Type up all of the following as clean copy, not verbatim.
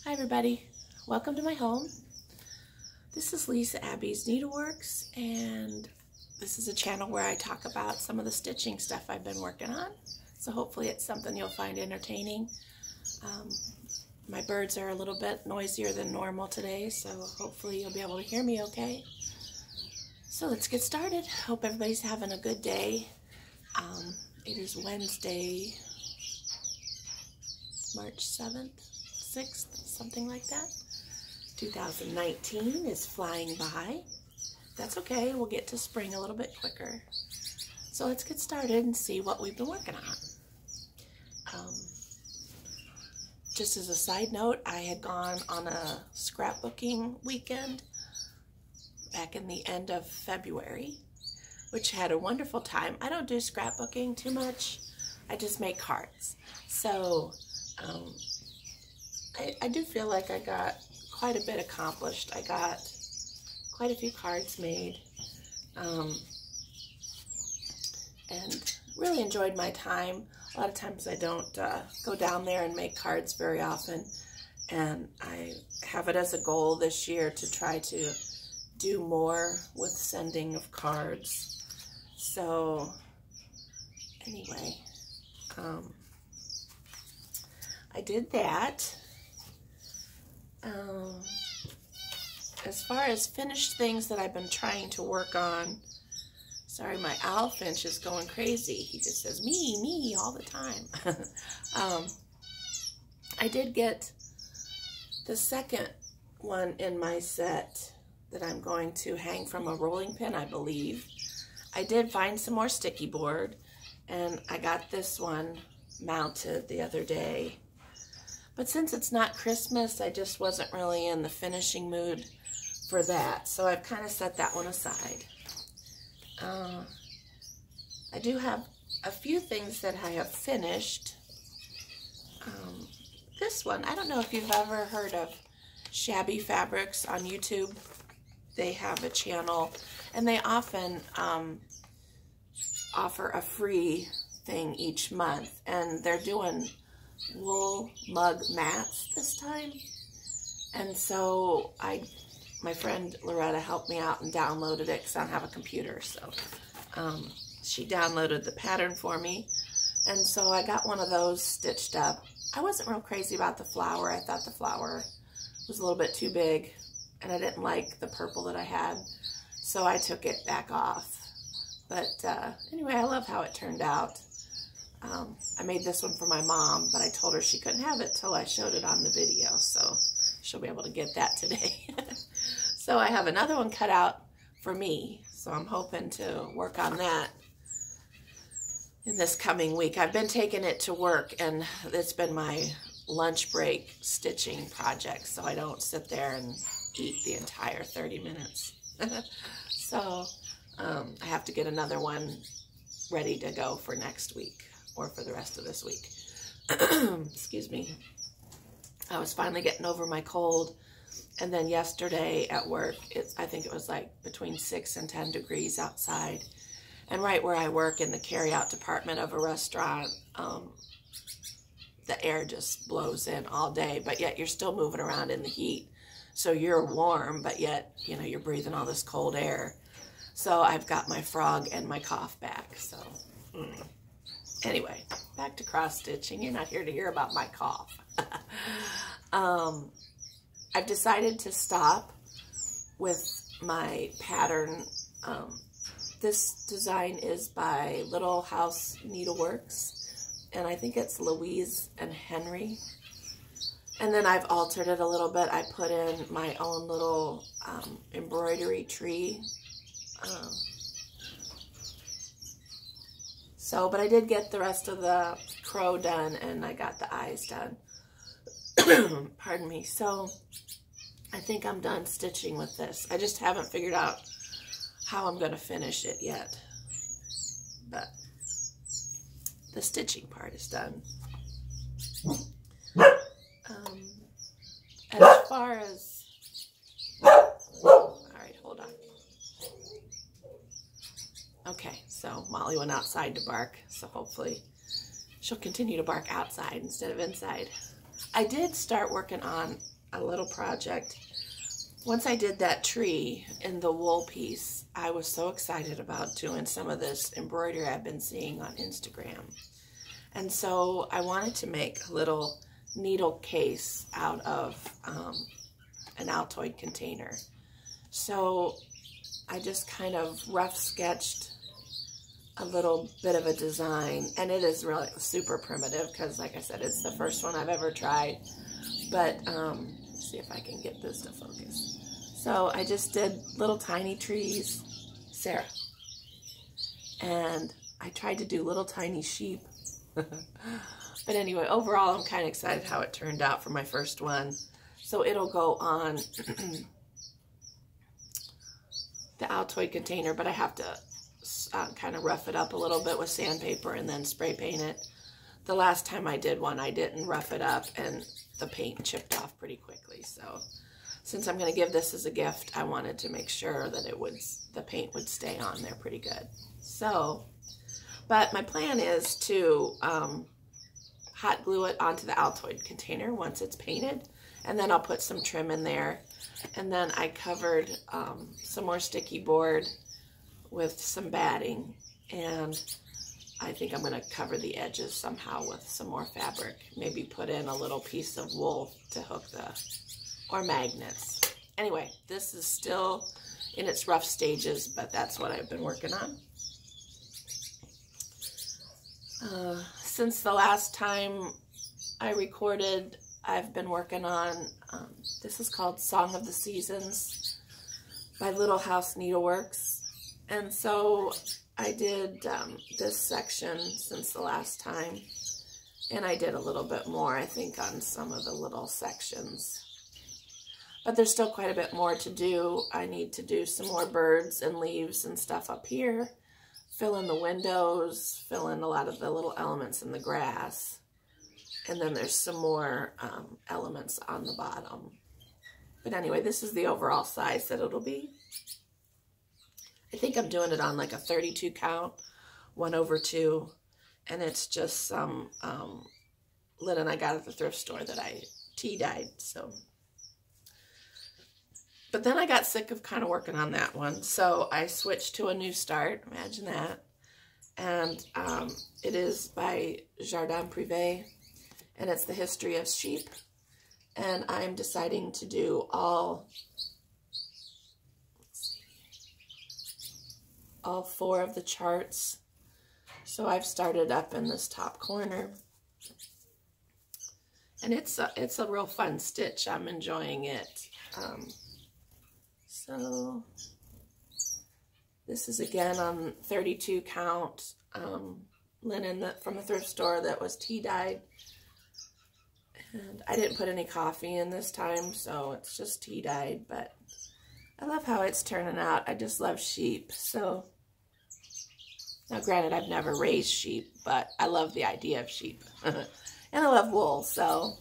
Hi everybody, welcome to my home. This is Lisa Abby's Needleworks, and this is a channel where I talk about some of the stitching stuff I've been working on. So hopefully it's something you'll find entertaining. My birds are a little bit noisier than normal today, so hopefully you'll be able to hear me okay. So let's get started. Hope everybody's having a good day. It is Wednesday, March 7th, 6th, something like that. 2019 is flying by. That's okay, we'll get to spring a little bit quicker. So let's get started and see what we've been working on. Just as a side note, I had gone on a scrapbooking weekend back in the end of February, which had a wonderful time. I don't do scrapbooking too much, I just make cards. So I do feel like I got quite a bit accomplished. I got quite a few cards made, and really enjoyed my time. A lot of times I don't go down there and make cards very often, and I have it as a goal this year to try to do more with sending of cards. So anyway, I did that. As far as finished things that I've been trying to work on, sorry, my owl finch is going crazy. He just says, me, me, all the time. I did get the second one in my set that I'm going to hang from a rolling pin, I believe. I did find some more sticky board, and I got this one mounted the other day. But since it's not Christmas, I just wasn't really in the finishing mood for that. So I've kind of set that one aside. I do have a few things that I have finished. This one, I don't know if you've ever heard of Shabby Fabrics on YouTube. They have a channel, and they often offer a free thing each month. And they're doing wool mug mats this time, and so my friend Loretta helped me out and downloaded it because I don't have a computer, so she downloaded the pattern for me, and so I got one of those stitched up. I wasn't real crazy about the flower. I thought the flower was a little bit too big, and I didn't like the purple that I had, so I took it back off. But anyway, I love how it turned out. I made this one for my mom, but I told her she couldn't have it till I showed it on the video, so she'll be able to get that today. So I have another one cut out for me, so I'm hoping to work on that in this coming week. I've been taking it to work, and it's been my lunch break stitching project, so I don't sit there and eat the entire 30 minutes. So I have to get another one ready to go for next week, or for the rest of this week. Excuse me. I was finally getting over my cold, and then yesterday at work, I think it was like between 6 and 10 degrees outside, and right where I work in the carry-out department of a restaurant, the air just blows in all day, but yet you're still moving around in the heat, so you're warm, but yet, you know, you're breathing all this cold air. So I've got my frog and my cough back, so anyway, back to cross stitching. You're not here to hear about my cough. I've decided to stop with my pattern. This design is by Little House Needleworks, and I think it's Louise and Henry. And then I've altered it a little bit. I put in my own little embroidery tree. But I did get the rest of the crow done, and I got the eyes done. Pardon me. So I think I'm done stitching with this. I just haven't figured out how I'm going to finish it yet. But the stitching part is done. As far as... Alright, hold on. Okay, so Molly went outside to bark, so hopefully she'll continue to bark outside instead of inside. I did start working on a little project. Once I did that tree in the wool piece, I was so excited about doing some of this embroidery I've been seeing on Instagram. And so I wanted to make a little needle case out of an Altoid container. So I just kind of rough sketched a little bit of a design, and it is really super primitive because, like I said, it's the first one I've ever tried. But let's see if I can get this to focus. So I just did little tiny trees, Sarah, and I tried to do little tiny sheep. But anyway, overall, I'm kind of excited how it turned out for my first one. So it'll go on the Altoid container, but I have to kind of rough it up a little bit with sandpaper and then spray paint it. The last time I did one, I didn't rough it up and the paint chipped off pretty quickly. So since I'm going to give this as a gift, I wanted to make sure that the paint would stay on there pretty good. So, but my plan is to hot glue it onto the Altoid container once it's painted, and then I'll put some trim in there. And then I covered some more sticky board with some batting, and I think I'm going to cover the edges somehow with some more fabric. Maybe put in a little piece of wool to hook or magnets. Anyway, this is still in its rough stages, but that's what I've been working on. Since the last time I recorded, I've been working on, this is called Song of the Seasons by Little House Needleworks. And so I did this section since the last time, and I did a little bit more, I think, on some of the little sections. But there's still quite a bit more to do. I need to do some more birds and leaves and stuff up here, fill in the windows, fill in a lot of the little elements in the grass. And then there's some more elements on the bottom. But anyway, this is the overall size that it'll be. I think I'm doing it on like a 32 count, 1/2, and it's just some linen I got at the thrift store that I tea-dyed. So, but then I got sick of kind of working on that one, so I switched to a new start. Imagine that. And it is by Jardin Privé, and it's the history of sheep. And I'm deciding to do all 4 of the charts. So I've started up in this top corner, and it's a real fun stitch. I'm enjoying it. So this is again on 32 count linen from the thrift store that was tea dyed, and I didn't put any coffee in this time, so it's just tea dyed. But I love how it's turning out. I just love sheep. So now, granted, I've never raised sheep, but I love the idea of sheep. And I love wool, so.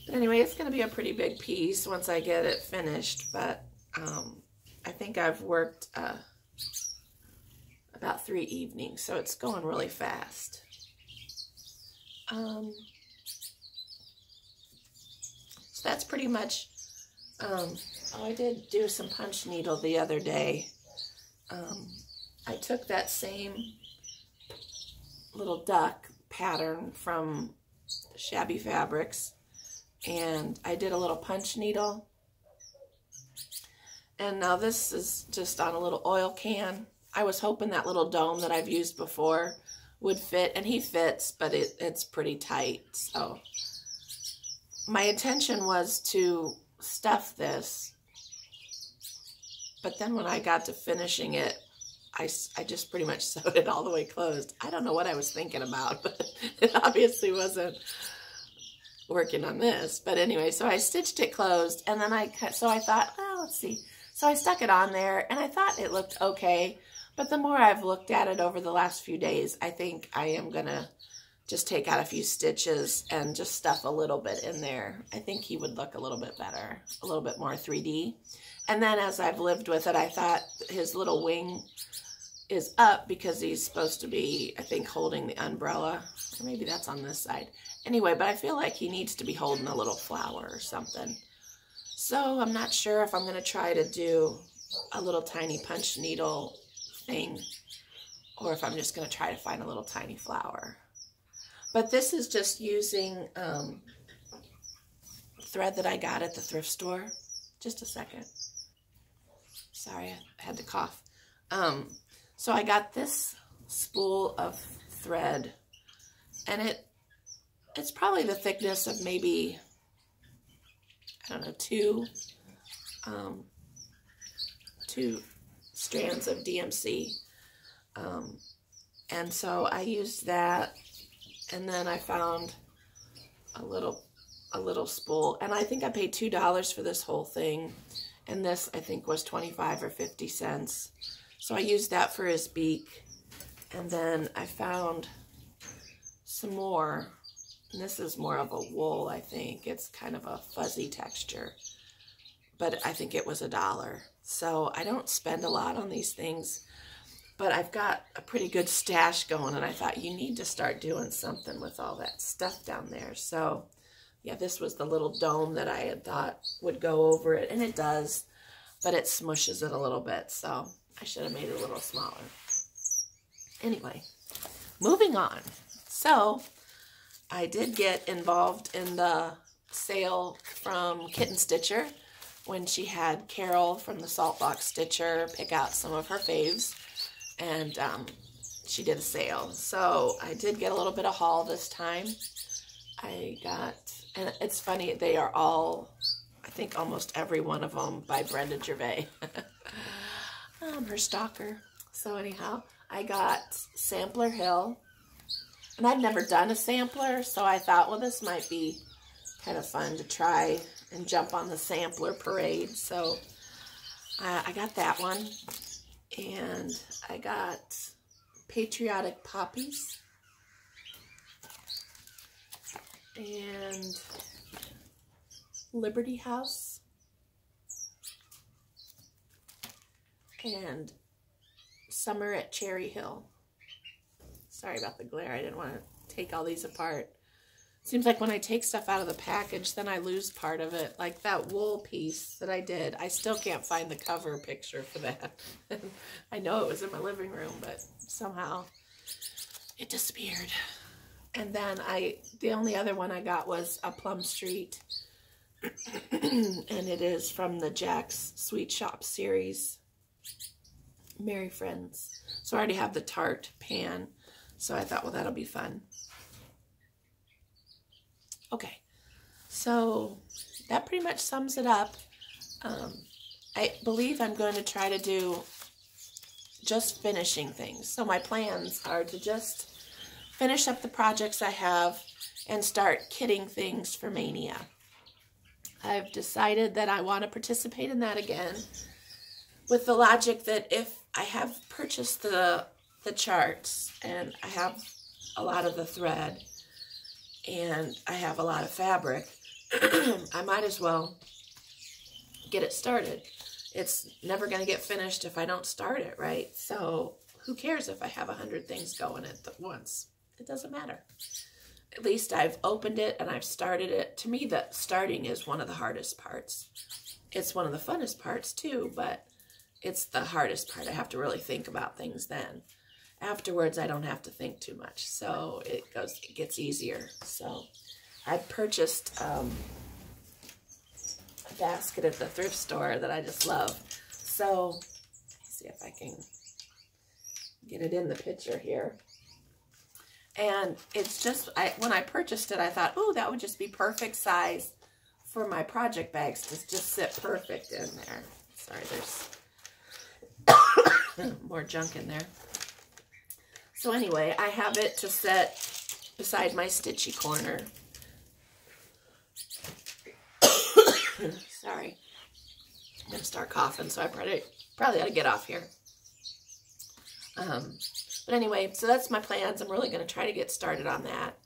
But anyway, it's going to be a pretty big piece once I get it finished. But I think I've worked about 3 evenings, so it's going really fast. So that's pretty much, oh, I did do some punch needle the other day. I took that same little duck pattern from Shabby Fabrics, and I did a little punch needle. And now this is just on a little oil can. I was hoping that little dome that I've used before would fit, and he fits, but it's pretty tight. So my intention was to stuff this, but then when I got to finishing it, I just pretty much sewed it all the way closed. I don't know what I was thinking about, but it obviously wasn't working on this. But anyway, so I stitched it closed, and then I thought, well, let's see. So I stuck it on there, and I thought it looked okay. But the more I've looked at it over the last few days, I think I am going to just take out a few stitches and just stuff a little bit in there. I think he would look a little bit better, a little bit more 3D. And then as I've lived with it, I thought his little wing is up because he's supposed to be, I think, holding the umbrella. Or maybe that's on this side. Anyway, but I feel like he needs to be holding a little flower or something. So I'm not sure if I'm going to try to do a little tiny punch needle thing, or if I'm just going to try to find a little tiny flower. But this is just using thread that I got at the thrift store. Just a second. Sorry, I had to cough. So I got this spool of thread, and it's probably the thickness of maybe, I don't know, two strands of DMC. And so I used that, and then I found a little spool, and I think I paid $2 for this whole thing, and this I think was 25 or 50 cents. So I used that for his beak, and then I found some more, and this is more of a wool, I think. It's kind of a fuzzy texture, but I think it was $1. So I don't spend a lot on these things, but I've got a pretty good stash going, and I thought you need to start doing something with all that stuff down there. So yeah, this was the little dome that I had thought would go over it, and it does, but it smushes it a little bit, so I should have made it a little smaller. Anyway, moving on. So I did get involved in the sale from Kitten Stitcher when she had Carol from the Salt Box Stitcher pick out some of her faves, and she did a sale. So I did get a little bit of haul this time. I got, and it's funny, they are all, I think almost every one of them by Brenda Gervais. I'm her stalker. So anyhow, I got Sampler Hill, and I've never done a sampler, so I thought, well, this might be kind of fun to try and jump on the sampler parade. So I got that one, and I got Patriotic Poppies, and Liberty House, and Summer at Cherry Hill. Sorry about the glare. I didn't want to take all these apart. Seems like when I take stuff out of the package, then I lose part of it. Like that wool piece that I did. I still can't find the cover picture for that. I know it was in my living room, but somehow it disappeared. And then the only other one I got was a Plum Street. And it is from the Jack's Sweet Shop series. Merry Friends. So I already have the tart pan. So I thought, well, that'll be fun. Okay. So that pretty much sums it up. I believe I'm going to try to do just finishing things. So my plans are to just finish up the projects I have and start kitting things for Mania. I've decided that I want to participate in that again, with the logic that if I have purchased the charts and I have a lot of the thread and I have a lot of fabric, I might as well get it started. It's never going to get finished if I don't start it, right? So who cares if I have 100 things going at once? It doesn't matter. At least I've opened it and I've started it. To me, the starting is one of the hardest parts. It's one of the funnest parts too, but it's the hardest part. I have to really think about things then. Afterwards, I don't have to think too much, so it gets easier. So I purchased a basket at the thrift store that I just love. So let's see if I can get it in the picture here. And it's just, when I purchased it, I thought, oh, that would just be perfect size for my project bags to just sit perfect in there. Sorry, there's more junk in there. So anyway, I have it to set beside my stitchy corner. Sorry. I'm going to start coughing, so I probably ought to get off here. But anyway, so that's my plans. I'm really going to try to get started on that.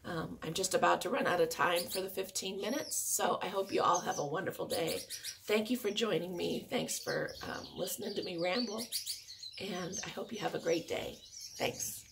I'm just about to run out of time for the 15 minutes, so I hope you all have a wonderful day. Thank you for joining me. Thanks for listening to me ramble, and I hope you have a great day. Thanks.